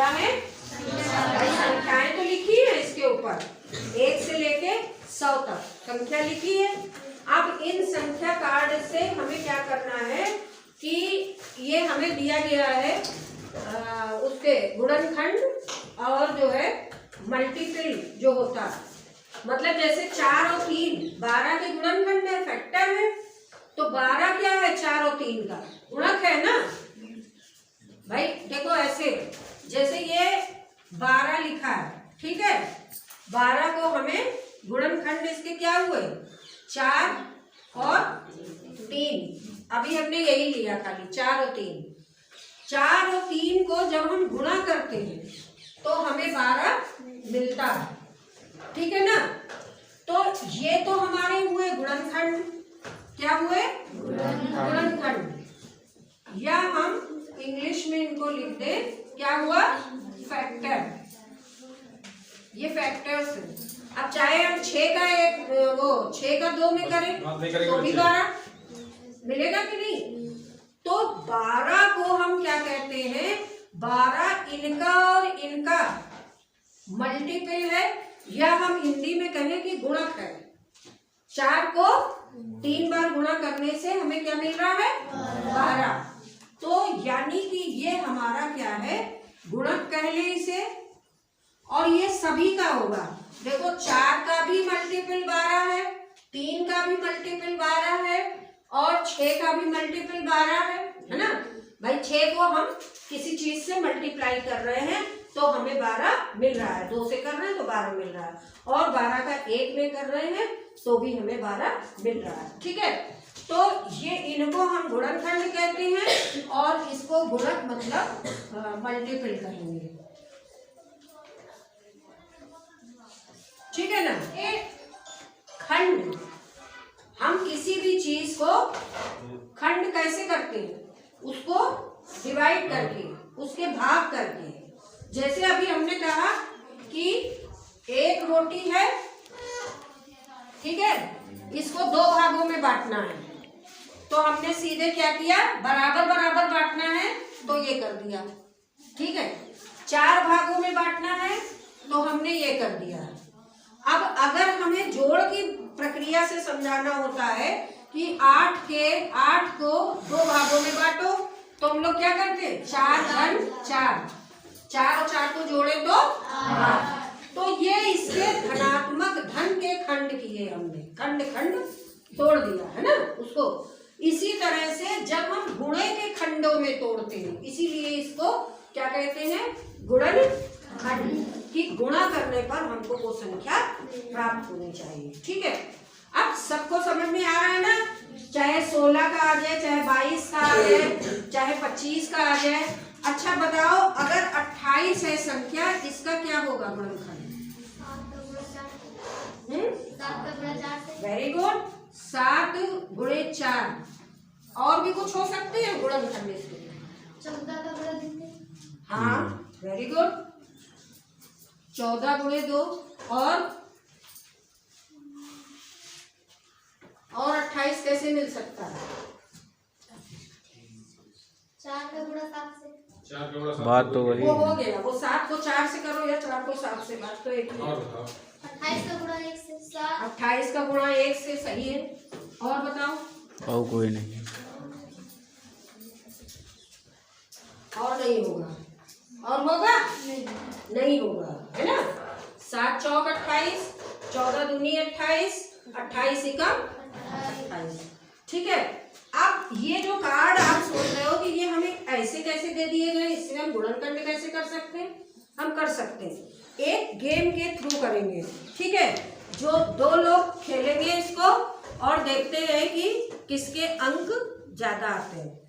क्या है? संख्याएं तो लिखी है इसके ऊपर, 1 से लेके 100 तक संख्या लिखी है। अब इन संख्या कार्ड से हमें क्या करना है कि ये हमें दिया गया है उसके गुणनखंड और जो है मल्टीपल जो होता है, मतलब जैसे 4 और 3 12 के गुणनखंड है, फैक्टर है। तो 12 क्या है? 4 और 3 का गुणक है ना भाई। देखो ऐसे जैसे ये 12 लिखा है, ठीक है, 12 को हमें गुणनखंड इसके क्या हुए? 4 और 3। अभी हमने यही लिया खाली 4 और 3। 4 और 3 को जब हम गुणा करते हैं तो हमें 12 मिलता है, ठीक है ना। तो ये तो हमारे हुए गुणनखंड, क्या हुए? गुणनखंड, या हम इंग्लिश में इनको लिख दे, क्या हुआ? फैक्टर। ये फैक्टर्स है। अब चाहे हम 6 का 6 का 2 में करें तो भी 12 मिलेगा कि नहीं? तो 12 को हम क्या कहते हैं? 12 इनका और इनका मल्टीपल है, या हम हिंदी में कहें कि गुणक है। 4 को 3 बार गुणा करने से हमें क्या मिल रहा है? 12। तो यानी कि ये हमारा क्या है? गुणक कह ले इसे, और ये सभी का होगा। देखो 4 का भी मल्टीपल 12 है, 3 का भी मल्टीपल 12 है, और 6 का भी मल्टीपल 12 है ना भाई। 6 को हम किसी चीज से मल्टीप्लाई कर रहे हैं तो हमें 12 मिल रहा है, 2 से कर रहे हैं तो 12 मिल रहा है, और 12 का 1 में कर रहे हैं तो भी हमें 12 मिल रहा है, ठीक है। तो ये इनको हम गुणनखंड कहते हैं, और इसको गुणक मतलब मल्टीपल कहेंगे, ठीक है ना। ये खंड, हम किसी भी चीज को खंड कैसे करते हैं? उसको डिवाइड करके, उसके भाग करके। जैसे अभी हमने कहा कि एक रोटी है, ठीक है, इसको 2 भागों में बांटना है, तो हमने सीधे क्या किया? बराबर बराबर बांटना है तो ये कर दिया, ठीक है। 4 भागों में बांटना है तो हमने ये कर दिया। अब अगर हमें जोड़ की प्रक्रिया से समझाना होता है कि 8 को 2 भागों में बांटो, तो हम लोग क्या करते? 4 घन 4, 4 और 4 को जोड़े तो 8। तो ये इसके धनात्मक धन के खंड किए हमने, खंड खंड तोड़ दिया है ना उसको। इसी तरह से जब हम गुणे के खंडों में तोड़ते हैं, इसीलिए इसको क्या कहते हैं? गुणनखंड, कि गुणा करने पर हमको वो संख्या प्राप्त होनी चाहिए, ठीक है। अब सबको समझ में आ रहा है ना? चाहे 16 का आ जाए, चाहे 22 का आ जाए, चाहे 25 का आ जाए। अच्छा बताओ, अगर 28 है संख्या, इसका क्या होगा गुणनखंड? वेरी गुड, 7 गुणे 4। और भी कुछ हो सकते हैं गुणनखंड इसके? 14 का गुणा 2। हाँ, वेरी गुड, 14 गुणे 2, और 28 कैसे मिल सकता है? 4 का गुणा 7 से। बात तो वही वो हो गया, वो 7 को 4 से करो या 4 को 7 से, बात तो एक ही है। 28 का गुणा 1 से 7। 28 का गुणा 1 से, सही है। और बताओ? और कोई नहीं। और नहीं होगा? और होगा? नहीं होगा, है ना। 7 चौक 28, 14 दूनी 28, 28 एकम 28, ठीक है। अब ये जो कार्ड आप सोच रहे हो कि ये हमें ऐसे कैसे दे दिए गए, इससे हम गुणनखंड कैसे कर सकते हैं? हम कर सकते हैं, एक गेम के थ्रू करेंगे, ठीक है। जो 2 लोग खेलेंगे इसको और देखते हैं कि किसके अंक ज्यादा आते हैं।